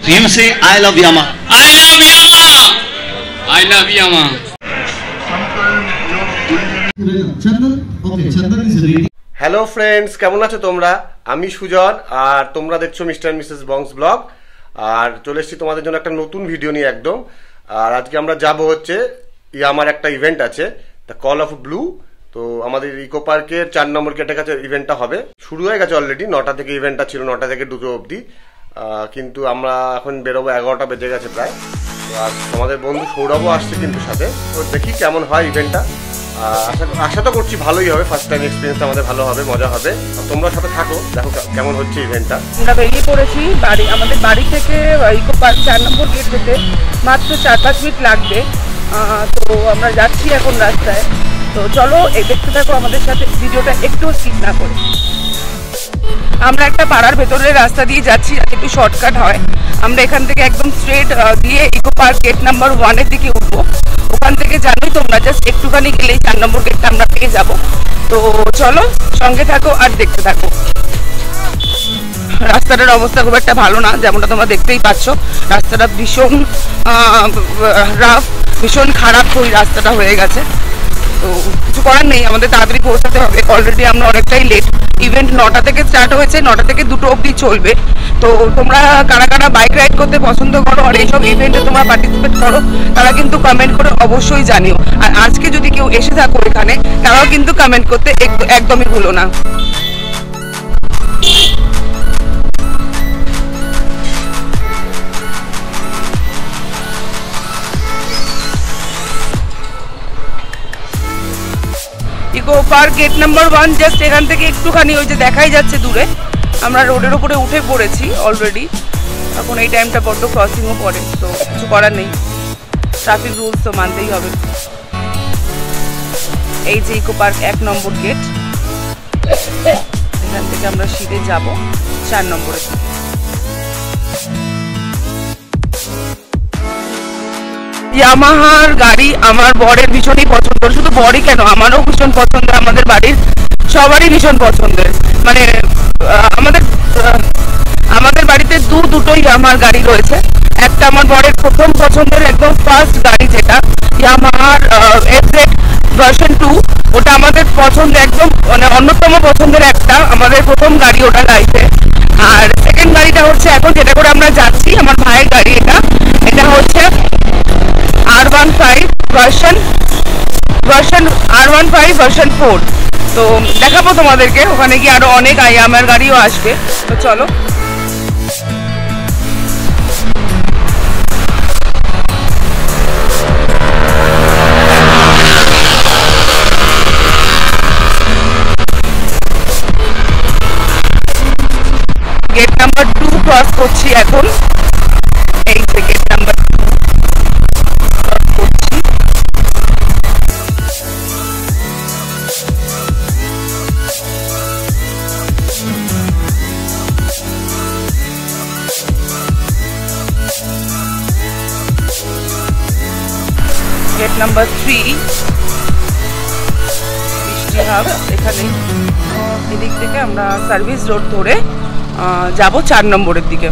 So you say, I love Yamaha. I love Yamaha. I love Yamaha. Hello friends, কেমন আছো তোমরা? আমি সুজন আর তোমরা দেখছো মিস্টার এন্ড মিসেস বংস ব্লগ। আর চলে এসেছি তোমাদের জন্য একটা নতুন ভিডিও নিয়ে একদম। আর আজকে আমরা যাব হচ্ছে আমার একটা ইভেন্ট আছে, দ্য কল অফ ব্লু। তো আমাদের ইকো পার্কের 4 নম্বর গেটের কাছে ইভেন্টটা হবে। শুরু হয়ে গেছে অলরেডি, 9টা থেকে ইভেন্টটা ছিল, 9টা থেকে 2 অবধি। কিন্তু আমরা এখন বেরোবো, 11টা বেজে গেছে প্রায়। আর আমাদের বন্ধু সৌরভও আসছে কিন্তু সাথে। তো দেখি কেমন হয় ইভেন্টটা। আশা তো করছি ভালোই হবে, ফার্স্ট টাইম এক্সপিরিয়েন্স আমাদের ভালো হবে, মজা হবে। তোমরা সাথে থাকো, দেখো কেমন হচ্ছে ইভেন্টটা। আমরা বেরিয়ে পড়েছি আমাদের বাড়ি থেকে ইকো পার্ক 4 নম্বর গেট যেতে মাত্র 4-5 মিনিট লাগবে। তো আমরা যাচ্ছি এখন রাস্তায়। তো চলো দেখতে থাকো আমাদের সাথে, ভিডিওটা একটু স্কিপ না করে। আমরা একটা পাড়ার ভেতরের রাস্তা দিয়ে যাচ্ছি, একটু শর্টকাট হয়। আমরা এখান থেকে একদম স্ট্রেট দিয়ে ইকো পার্ক গেট নাম্বার 1-এর দিকে উঠবো। ওখান থেকে জানোই তোমরা, জাস্ট একটুখানি গেলেই 4 নম্বর গেটটা আমরা পেয়ে যাব। তো চলো সঙ্গে থাকো আর দেখতে থাকো। রাস্তাটার অবস্থা খুব একটা ভালো না, যেমনটা তোমরা দেখতেই পাচ্ছ। রাস্তাটা ভীষণ রাফ, ভীষণ খারাপ ওই রাস্তাটা হয়ে গেছে। তো কিছু করার নেই, আমাদের তাড়াতাড়ি পৌঁছাতে হবে। অলরেডি আমরা অনেকটাই লেট। ইভেন্ট 9টা থেকে স্টার্ট হয়েছে, 9টা থেকে 2 অবধি চলবে। তো তোমরা কারা কারা বাইক রাইড করতে পছন্দ করো আর এইসব ইভেন্টে তোমরা পার্টিসিপেট করো, তারা কিন্তু কমেন্ট করে অবশ্যই জানিও। আর আজকে যদি কেউ এসে থাকো এখানে, তারাও কিন্তু কমেন্ট করতে একদমই ভুলো না। Eco park gate number 1 just এখান থেকে একটুখানি, ওই যে দেখাই যাচ্ছে দূরে। আমরা রোডের উপরে উঠে পড়েছি অলরেডি। এখন এই টাইমটা বড্ড ক্রসিংও পড়ে, তো কিছু করার নেই, ট্রাফিক রুলস তো মানতেই হবে। এই যে ইকো পার্ক 1 নম্বর গেট, এখান থেকে আমরা সিধে যাব 4 নম্বরের দিকে। ইয়ামাহার গাড়ি আমার বরের ভীষণই পছন্দ, শুধু বরই কেন, আমারও ভীষণ পছন্দ, আমাদের বাড়ির সবারই ভীষণ পছন্দের। মানে আমাদের বাড়িতে দুটোই ইয়ামাহার গাড়ি রয়েছে। একটা আমার বরের প্রথম পছন্দের একদম ফার্স্ট গাড়ি, যেটা ইয়ামাহার এফজেড ভার্সন 2, ওটা আমাদের পছন্দ, একদম মানে অন্যতম পছন্দের একটা, আমাদের প্রথম গাড়ি ওটা লাইফে। আর সেকেন্ড গাড়িটা হচ্ছে এখন যেটা করে আমরা যাচ্ছি, আমার ভাইয়ের গাড়ি। এটা হচ্ছে R15 ভার্সন 4। তো দেখাবো তোমাদেরকে, ওখানে গিয়ে আরো অনেক আমার গাড়িও আসবে। তো চলো। গেট নাম্বার 2 ক্রস করছি এখন। এই যে গেট নাম্বার 2 ক্রস করছি। গেট নাম্বার 3 বৃষ্টি হাব, এখানে এদিক থেকে আমরা সার্ভিস রোড ধরে যাব 4 নম্বরের দিকে।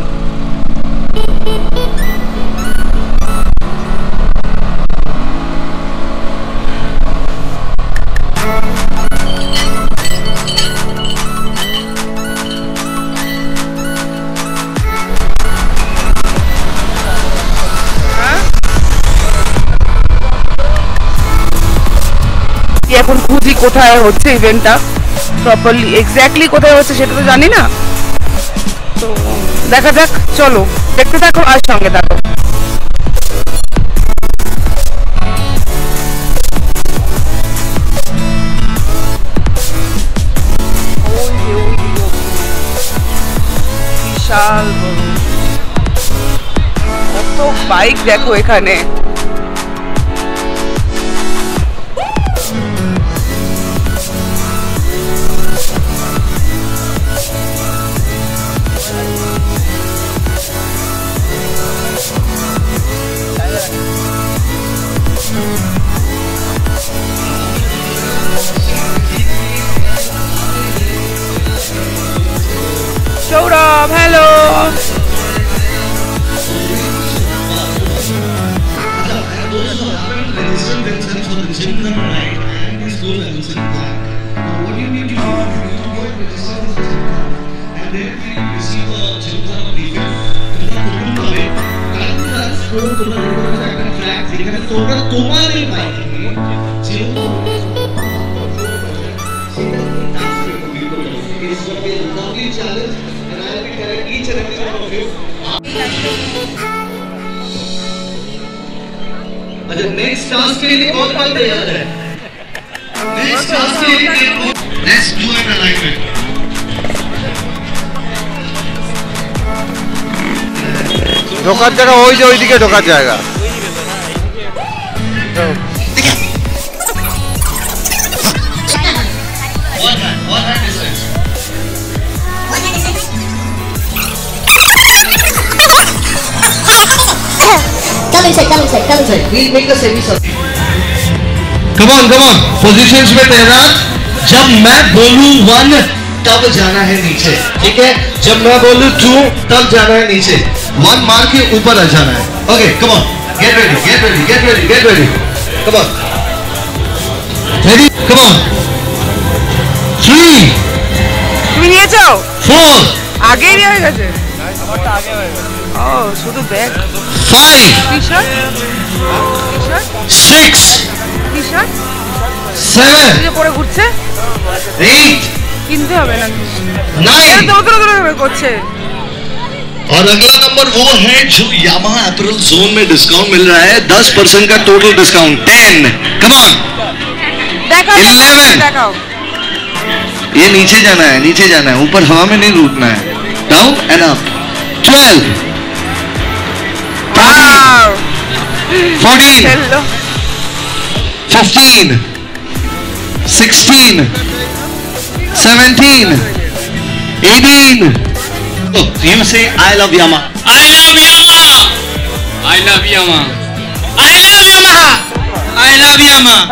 এখন খুঁজি কোথায় হচ্ছে ইভেন্টটা, প্রপারলি এক্স্যাক্টলি কোথায় হচ্ছে সেটা তো জানি না। তো দেখা যাক, চলো দেখতে থাকো আর সঙ্গে থাকো। বিশাল বড়, কত বাইক দেখো এখানে। সৌরভ, হ্যালো। করো, তোমরা দেখতে পাচ্ছ একটা ট্র্যাক যেখানে তোমরা তোমাদের বাইকে নিয়ে যেহেতু It's going to be a lovely challenge, and I will be telling each and every one of you. अच्छा next task के लिए कौन कौन तैयार है? Next task के लिए let's do an alignment. ঢোকার জায়গা ওই যে ওইদিকে ঢোকার জায়গা। One hand distance. Come inside. We'll make a semi-circle. Come on. Positions में तैनात. जब मैं बोलूँ 1 तब जाना है नीचे, ठीक है? जब मैं बोलूँ 2 तब जाना है नीचे. 1 मार के ऊपर आ जाना है. Okay, come on. Get ready. Come on. Ready? Come on. 3. তুমি নিয়ে যাও 4. আগেই নিয়ে গেছে ও শুধু ব্যাগ 5. টি-শার্ট 6. 7. যে পরে ঘুরছে 8. কিনতে হবে না 9. দৌড় করছে और अगला नंबर वो है जो यामाहा एपरल जोन में डिस्काउंट मिल रहा है 10% का टोटल डिस्काउंट 10. Come on. দেখাও 11. দেখাও ये नीचे जाना है ऊपर हवा में नहीं रुकना है. Down and up. 12. 14. Hello 15. 16. 17. 18. Oh, you say I love Yamaha. I love Yamaha. I love Yamaha. I love Yamaha. I love Yamaha.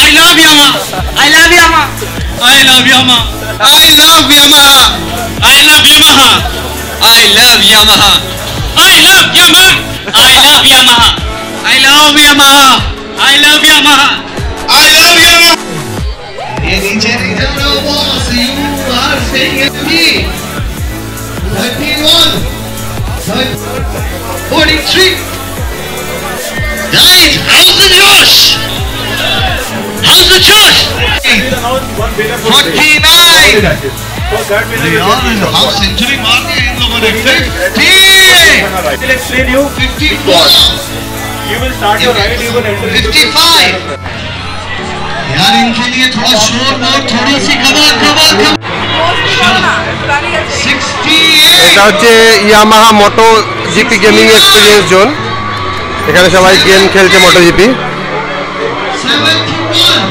I love Yamaha. I love Yamaha. I love Yamaha. I love Yamaha. I love Yamaha. I love Yamaha. I love Yamaha. I love Yamaha. I love Yamaha. I love Yamaha. I love Yamaha. ये नीचे नहीं जा रहा boss. You are saying empty. 31. 43. Guys, how's the Josh? 49. Half century मार दिया इन लोगों ने. 54. You will start your ride, you will enter 55. यार इनके लिए थोड़ा शोर और थोड़ी सी कमाल. 68. এটা হচ্ছে ইয়ামাহা মোটো জিপি গেমিং এক্সপিরিয়েন্স জোন। এখানে সবাই গেম খেলছে মোটো জিপি। 71.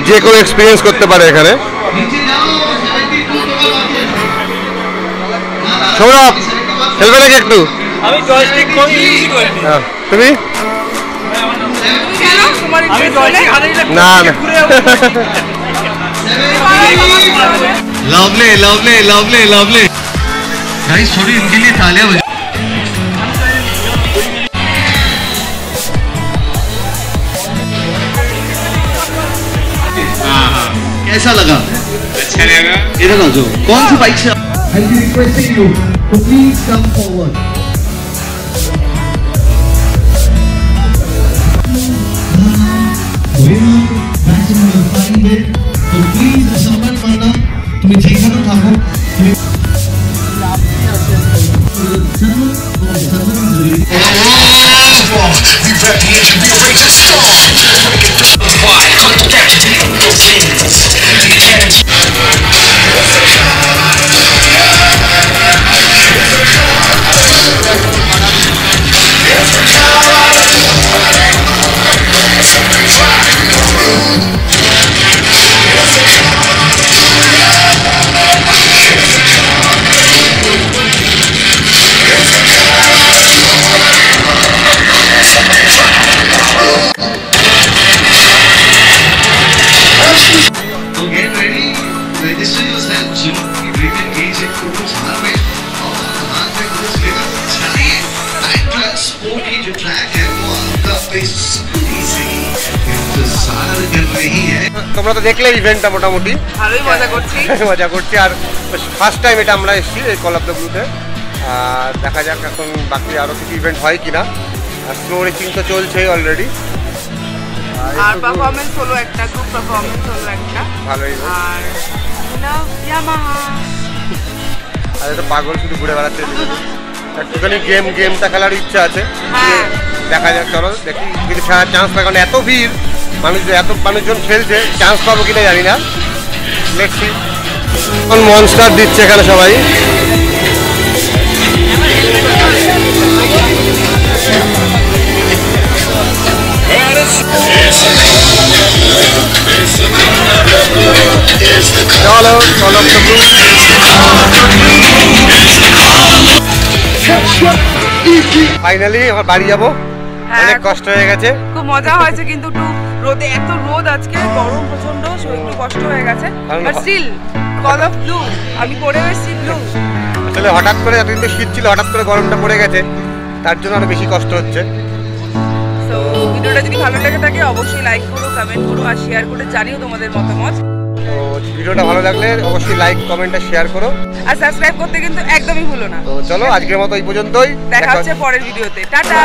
যে কোনো এক্সপিরিয়েন্স করতে পারে এখানে। সৌরভ খেলবে নাকি একটু? আমি জয়স্টিক কোন ইউজ করি হ্যাঁ, তুমি? আমি জয়স্টিক হাতে নিলে না लवली गाइस थोड़ी इनके लिए तालियां बजाओ. कैसा लगा? अच्छा लगा। इधर आ जाओ. कौन सी बाइक से? I'll be requesting you to please come forward. तो प्लीज समझ पाना तुम्हें जेखाने থাকো তুমি register yourself. You will engage in कुछ हार में और हार में कुछ लेकर चलिए. नाइट स्पोर्ट की जो ट्रैक है वो आपका बेसिकली से इंतजार कर रही है. তোমরা তো দেখলে ইভেন্টটা মোটামুটি ভালোই মজা করছি। মজা করছি। আর ফার্স্ট টাইম এটা আমরা এসেছি এই কল অফ দ্য ব্লুতে। আর দেখা যাক এখন বাকি আরও কিছু ইভেন্ট হয় কিনা। আর স্নো রেসিং তো চলছেই অলরেডি। আর পারফরমেন্স হলো একটা, গ্রুপ পারফরমেন্স হলো একটা ভালোই। আর ইয়ামাহা আর এটা পাগল শুধু ঘুরে বেড়াচ্ছে। একটুখানি গেমটা খেলার ইচ্ছা আছে। দেখা যাক, চলো দেখি যদি খেলার চান্স পাই। কারণ এত ভিড় মানুষজন খেলছে, চান্স পাবো কিনা জানি না। দেখছি এখন মনস্টার দিচ্ছে এখানে সবাই। চলো চলো ফাইনালি আমার বাড়ি যাবো। অনেক কষ্ট হয়ে গেছে, খুব মজা হয়েছে কিন্তু একটু রোদে, এত রোদ আজকে, গরম প্রচন্ড, একটু কষ্ট হয়ে গেছে। But still call of blue আমি পরে এসেছি ব্লু। আসলে হঠাৎ করে এতদিন তো শীত ছিল, হঠাৎ করে গরমটা পড়ে গেছে, তার জন্য আরো বেশি কষ্ট হচ্ছে। তো ভিডিওটা যদি ভালো লেগে থাকে অবশ্যই লাইক করো, কমেন্ট করো আর শেয়ার করে জানিও তোমাদের মতামত। তো ভিডিওটা ভালো লাগলে অবশ্যই লাইক কমেন্ট আর শেয়ার করো আর সাবস্ক্রাইব করতে কিন্তু একদমই ভুলো না। তো চলো আজকের মতো এই পর্যন্তই, দেখা হচ্ছে পরের ভিডিওতে। টাটা।